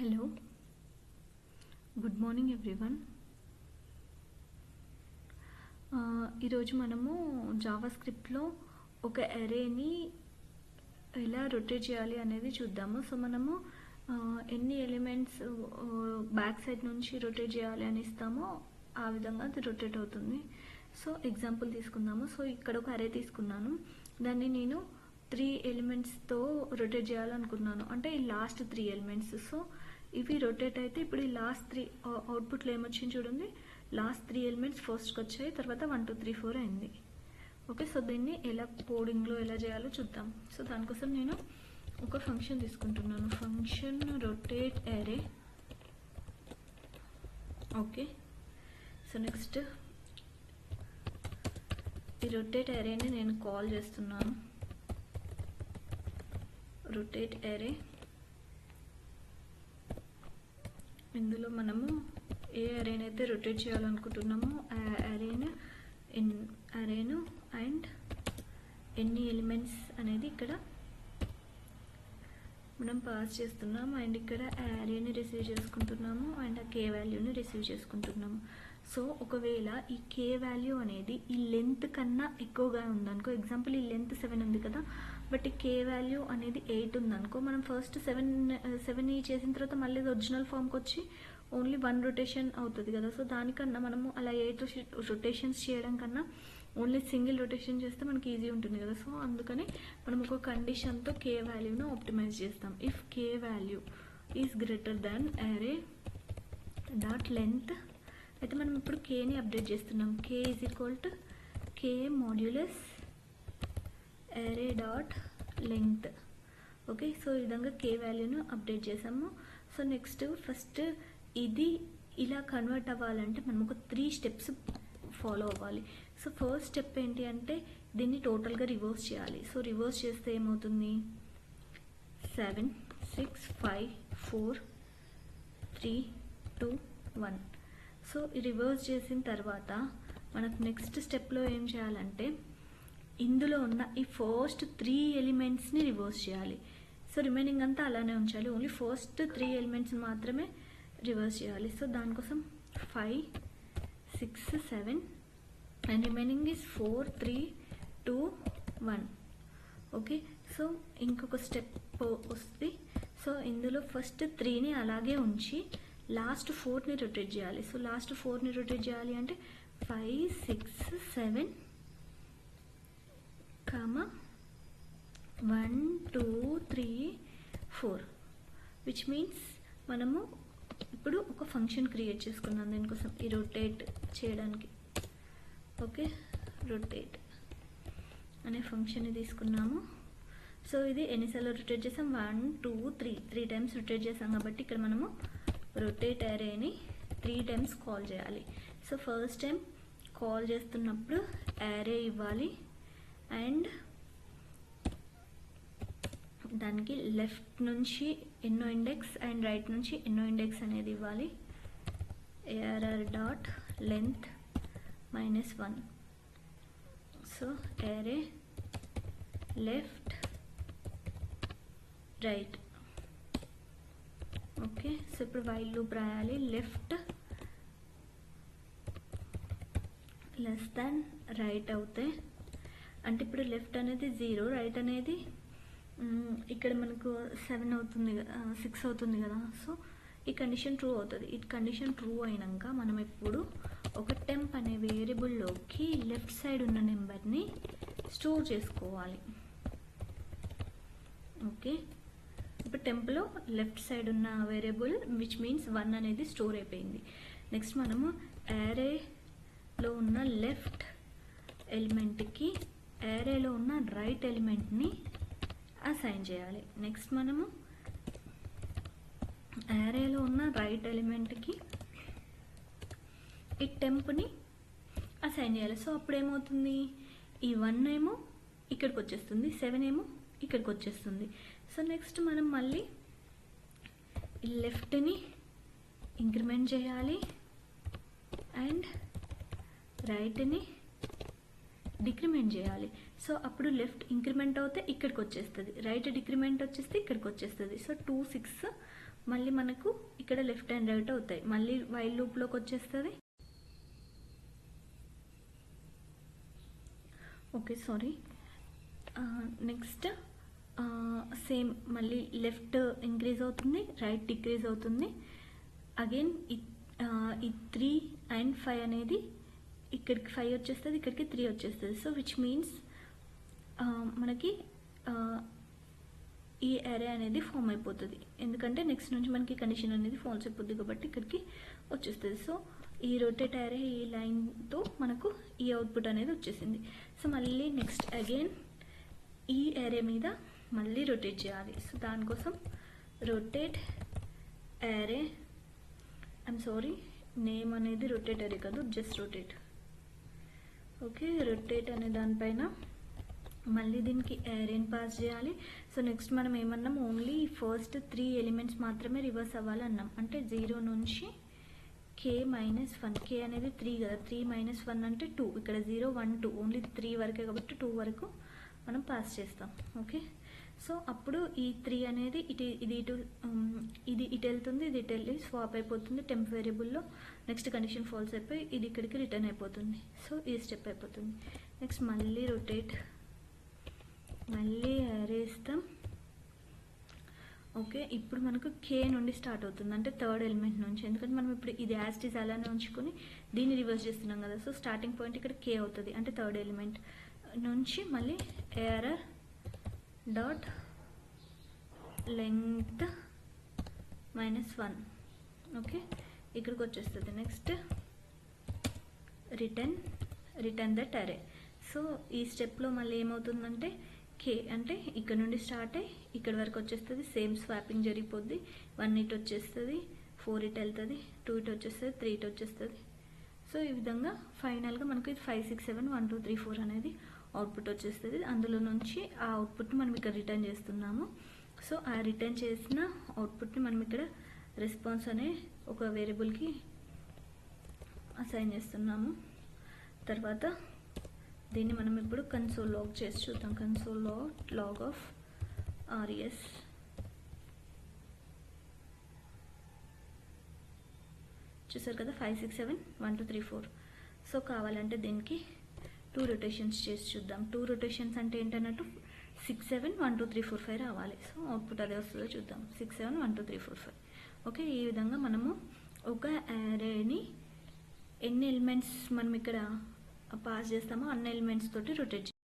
Hello, good morning everyone. ఈరోజు మనము Java స్క్రిప్ట్లో ఒక అరేని ఎలా రొటేట్ చేయాలి అనేది చూద్దాము. సో మనము ఎన్ని ఎలిమెంట్స్ బ్యాక్ సైడ్ నుంచి రొటేట్ చేయాలి అని ఇస్తామో ఆ విధంగా అది రొటేట్ అవుతుంది. సో ఎగ్జాంపుల్ తీసుకుందాము. సో ఇక్కడ ఒక అరే తీసుకున్నాను, దాన్ని నేను 3 ఎలిమెంట్స్తో రొటేట్ చేయాలనుకున్నాను, అంటే ఈ లాస్ట్ 3 ఎలిమెంట్స్. సో ఇవి రొటేట్ అయితే ఇప్పుడు ఈ లాస్ట్ 3 అవుట్పుట్లో ఏమొచ్చింది చూడండి. లాస్ట్ 3 ఎలిమెంట్స్ ఫస్ట్కి వచ్చాయి, తర్వాత 1 2 3 4 అయింది. ఓకే, సో దీన్ని ఎలా కోడింగ్లో ఎలా చేయాలో చూద్దాం. సో దానికోసం నేను ఒక ఫంక్షన్ తీసుకుంటున్నాను, ఫంక్షన్ రొటేట్ అరే. ఓకే, సో నెక్స్ట్ ఈ రొటేట్ అరేని నేను కాల్ చేస్తున్నాను, రొటేట్ అరే. ఇందులో మనము ఏ అరేని అయితే రొటేట్ చేయాలనుకుంటున్నామో ఆ అరేను అండ్ ఎన్ని ఎలిమెంట్స్ అనేది ఇక్కడ మనం పాస్ చేస్తున్నాము, అండ్ ఇక్కడ అరేని రిసీవ్ చేసుకుంటున్నాము అండ్ ఆ కే వాల్యూని రిసీవ్ చేసుకుంటున్నాము. సో ఒకవేళ ఈ కే వాల్యూ అనేది ఈ లెంత్ కన్నా ఎక్కువగా ఉందనుకో, ఎగ్జాంపుల్ ఈ లెంత్ 7 ఉంది కదా, బట్ ఈ కే వాల్యూ అనేది 8 ఉందనుకో, మనం ఫస్ట్ 7 చేసిన తర్వాత మళ్ళీ ఒరిజినల్ ఫామ్కి వచ్చి ఓన్లీ 1 రొటేషన్ అవుతుంది కదా. సో దానికన్నా మనము అలా 8 రొటేషన్స్ చేయడం కన్నా ఓన్లీ సింగిల్ రొటేషన్ చేస్తే మనకి ఈజీ ఉంటుంది కదా. సో అందుకని మనం ఒక కండిషన్తో కే వాల్యూను ఆప్టిమైజ్ చేస్తాం. If k value is greater than array dot length, అయితే మనం ఇప్పుడు కేని అప్డేట్ చేస్తున్నాం. K is equal to k modulus array dot length. Okay, so ఈ విధంగా కే వాల్యూను అప్డేట్ చేసాము. సో నెక్స్ట్ ఫస్ట్ ఇది ఇలా కన్వర్ట్ అవ్వాలంటే మనం ఒక 3 స్టెప్స్ ఫాలో అవ్వాలి. సో ఫస్ట్ స్టెప్ ఏంటి అంటే దీన్ని టోటల్గా రివర్స్ చేయాలి. సో రివర్స్ చేస్తే ఏమవుతుంది, 7 6 5 4 3 2 1. సో రివర్స్ చేసిన తర్వాత మనకు నెక్స్ట్ స్టెప్లో ఏం చేయాలంటే ఇందులో ఉన్న ఈ ఫస్ట్ 3 ఎలిమెంట్స్ని రివర్స్ చేయాలి. సో రిమైనింగ్ అంతా అలానే ఉంచాలి, ఓన్లీ ఫస్ట్ 3 ఎలిమెంట్స్ మాత్రమే రివర్స్ చేయాలి. సో దానికోసం 5 6 7 and remaining is 4 3 2 1. Okay, so ఇంకొక స్టెప్ వస్తుంది. సో ఇందులో ఫస్ట్ 3ని అలాగే ఉంచి లాస్ట్ 4ని రొటేట్ చేయాలి. సో లాస్ట్ 4ని రొటేట్ చేయాలి అంటే 5 6 7 1 2 3 4, విచ్ మీన్స్ మనము ఇప్పుడు ఒక ఫంక్షన్ క్రియేట్ చేసుకున్నాం దీనికోసం, ఈ రొటేట్ చేయడానికి. ఓకే, రొటేట్ అనే ఫంక్షన్ని తీసుకున్నాము. సో ఇది ఎన్నిసార్లు రొటేట్ చేసాం, 1 2 3 టైమ్స్ రొటేట్ చేసాం కాబట్టి ఇక్కడ మనము రొటేట్ అరేని 3 టైమ్స్ కాల్ చేయాలి. సో ఫస్ట్ టైం కాల్ చేస్తున్నప్పుడు అరే ఇవ్వాలి అండ్ దానికి లెఫ్ట్ నుంచి ఎన్నో ఇండెక్స్ అండ్ రైట్ నుంచి ఎన్నో ఇండెక్స్ అనేది ఇవ్వాలి. ARR dot length -1. సో అరే లెఫ్ట్ రైట్. ఓకే, సో ఇప్పుడు వైల్ లూప్ రాయాలి. లెఫ్ట్ లెస్ దాన్ రైట్ అవుతే, అంటే ఇప్పుడు లెఫ్ట్ అనేది 0, రైట్ అనేది ఇక్కడ మనకు 7 అవుతుంది, 6 అవుతుంది కదా. సో ఈ కండిషన్ ట్రూ అవుతుంది. ఈ కండిషన్ ట్రూ అయినాక మనం ఇప్పుడు ఒక టెంప్ అనే వేరియబుల్లోకి లెఫ్ట్ సైడ్ ఉన్న నెంబర్ని స్టోర్ చేసుకోవాలి. ఓకే, ఇప్పుడు టెంప్లో లెఫ్ట్ సైడ్ ఉన్న వేరియబుల్ విచ్ మీన్స్ 1 అనేది స్టోర్ అయిపోయింది. నెక్స్ట్ మనము అరేలో ఉన్న లెఫ్ట్ ఎలిమెంట్కి అరేలో ఉన్న రైట్ ఎలిమెంట్ని అసైన్ చేయాలి. నెక్స్ట్ మనము అరేలో ఉన్న రైట్ ఎలిమెంట్కి ఈ టెంప్ని అసైన్ చేయాలి. సో అప్పుడు ఏమవుతుంది, ఈ 1 ఏమో ఇక్కడికి వచ్చేస్తుంది, 7 ఏమో ఇక్కడికి వచ్చేస్తుంది. సో నెక్స్ట్ మనం మళ్ళీ లెఫ్ట్ని ఇంక్రిమెంట్ చేయాలి అండ్ రైట్ని డిక్రిమెంట్ చేయాలి. సో అప్పుడు లెఫ్ట్ ఇంక్రిమెంట్ అవుతే ఇక్కడికి వచ్చేస్తుంది, రైట్ డిక్రిమెంట్ వచ్చేస్తే ఇక్కడికి వచ్చేస్తుంది. సో 2 6 మళ్ళీ మనకు ఇక్కడ లెఫ్ట్ అండ్ రైట్ అవుతాయి, మళ్ళీ వైల్ లూప్లోకి వచ్చేస్తుంది. Okay sorry. నెక్స్ట్ సేమ్ మళ్ళీ లెఫ్ట్ ఇంక్రీజ్ అవుతుంది, రైట్ డిక్రీజ్ అవుతుంది. అగైన్ ఈ 3 and 5 అనేది ఇక్కడికి 5 వచ్చేస్తుంది, ఇక్కడికి 3 వచ్చేస్తుంది. సో విచ్ మీన్స్ మనకి ఈ అరే అనేది ఫామ్ అయిపోతుంది, ఎందుకంటే నెక్స్ట్ నుంచి మనకి కండిషన్ అనేది ఫాల్స్ అయిపోతుంది కాబట్టి ఇక్కడికి వచ్చేస్తుంది. సో ఈ రొటేట్ అరే ఈ లైన్తో మనకు ఈ అవుట్పుట్ అనేది వచ్చేసింది. సో మళ్ళీ నెక్స్ట్ అగైన్ ఈ అరే మీద మళ్ళీ రొటేట్ చేయాలి. సో దానికోసం రొటేట్ అరే, ఐఎమ్ సారీ నేమ్ అనేది రొటేట్ అరే కాదు, జస్ట్ రొటేట్. ఓకే, రొటేట్ అనే దానిపైన మళ్ళీ దీనికి అరేని పాస్ చేయాలి. సో నెక్స్ట్ మనం ఏమన్నాం, ఓన్లీ ఫస్ట్ 3 ఎలిమెంట్స్ మాత్రమే రివర్స్ అవ్వాలి అన్నాం. అంటే 0 నుంచి k-1, k అనేది 3 కదా, 3 - 1 అంటే 2. ఇక్కడ 0 1 2 ఓన్లీ 3 వరకే కాబట్టి 2 వరకు మనం పాస్ చేస్తాం. ఓకే, సో అప్పుడు ఈ 3 అనేది ఇది ఇటు వెళ్తుంది, ఇది ఇటు వెళ్ళి స్వాప్ అయిపోతుంది టెంప్ వేరియబుల్లో. నెక్స్ట్ కండిషన్ ఫాల్స్ అయిపోయి ఇది ఇక్కడికి రిటర్న్ అయిపోతుంది. సో ఈ స్టెప్ అయిపోతుంది. నెక్స్ట్ మళ్ళీ రొటేట్, మళ్ళీ అరే ఇస్తాం. ఓకే, ఇప్పుడు మనకు కే నుండి స్టార్ట్ అవుతుంది, అంటే థర్డ్ ఎలిమెంట్ నుంచి. ఎందుకంటే మనం ఇప్పుడు ఇది యాస్టీస్ అలానే ఉంచుకొని దీన్ని రివర్స్ చేస్తున్నాం కదా. సో స్టార్టింగ్ పాయింట్ ఇక్కడ కే అవుతుంది, అంటే థర్డ్ ఎలిమెంట్ నుంచి మళ్ళీ ఎర్రర్ డాట్ లెంగ్త్ -1. ఓకే, ఇక్కడికి వచ్చేస్తుంది. నెక్స్ట్ రిటర్న్ దట్ అరే. సో ఈ స్టెప్లో మళ్ళీ ఏమవుతుందంటే కే అంటే ఇక్కడ నుండి స్టార్ట్ అయ్యి ఇక్కడ వరకు వచ్చేస్తుంది, సేమ్ స్వాపింగ్ జరిగిపోద్ది. 1 ఇటు వచ్చేస్తుంది, 4 ఇటు వెళ్తుంది, 2 ఇటు వచ్చేస్తుంది, 3 ఇటు వచ్చేస్తుంది. సో ఈ విధంగా ఫైనల్గా మనకు ఇది 5 6 7 1 2 3 4 అనేది అవుట్పుట్ వచ్చేస్తుంది. అందులో నుంచి ఆ అవుట్పుట్ని మనం ఇక్కడ రిటర్న్ చేస్తున్నాము. సో ఆ రిటర్న్ చేసిన అవుట్పుట్ని మనం ఇక్కడ రెస్పాన్స్ అనే ఒక వేరియబుల్కి అసైన్ చేస్తున్నాము. తర్వాత దీన్ని మనం ఇప్పుడు కన్సోల్ లాగ్ చేసి చూద్దాం. Console log of res. చూసారు కదా 5 6 7 1 2 3 4. సో కావాలంటే దీనికి 2 రొటేషన్స్ చేసి చూద్దాం. 2 రొటేషన్స్ అంటే ఏంటన్నట్టు 6 7 1 2 3 4 5 రావాలి. సో అవుట్పుట్ అదే వస్తుందో చూద్దాం, 6 7 1 2 3 4 5. ఓకే, ఈ విధంగా మనము ఒక అరేని ఎన్ని ఎలిమెంట్స్ మనం ఇక్కడ పాస్ చేస్తామో అన్ని ఎలిమెంట్స్ తోటి రొటేట్